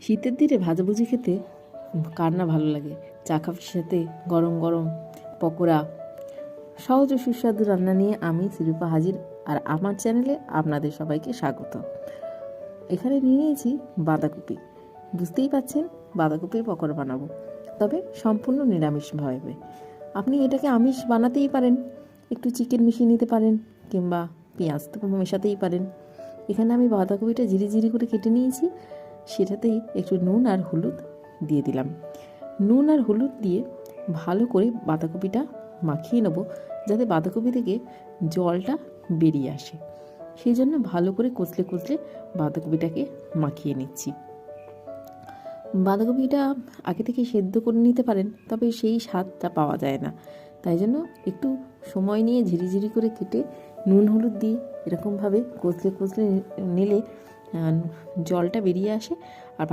শীতের দিনে ভাজাভুজি খেতে কার না ভালো লাগে। চা কফির সাথে গরম গরম পকোড়া। সহজ ও সুস্বাদু রান্না নিয়ে আমি শিরূপা হাজির, আর আমার চ্যানেলে আপনাদের সবাইকে স্বাগত। এখানে নিয়ে নিয়েছি বাঁধাকপি। বুঝতেই পাচ্ছেন বাঁধাকপির পকোড়া বানাবো, তবে সম্পূর্ণ নিরামিষভাবে। আপনি এটাকে আমিষ বানাতেই পারেন, একটু চিকেন মিশিয়ে নিতে পারেন, কিংবা পেঁয়াজ তো মেশাতেই পারেন। এখানে আমি বাঁধাকপিটা ঝিরি করে কেটে নিয়েছি, সেটাতেই একটু নুন আর হলুদ দিয়ে দিলাম। নুন আর হলুদ দিয়ে ভালো করে বাঁধাকপিটা মাখিয়ে নেব, যাতে বাঁধাকপি থেকে জলটা বেরিয়ে আসে। সেই জন্য ভালো করে কচলে বাঁধাকপিটাকে মাখিয়ে নিচ্ছি। বাঁধাকপিটা আগে থেকে সেদ্ধ করে নিতে পারেন, তবে সেই স্বাদটা পাওয়া যায় না। তাই জন্য একটু সময় নিয়ে ঝিরি করে কেটে নুন হলুদ দিয়ে এরকমভাবে কচলে নিলে জলটা বেরিয়ে আসে, আর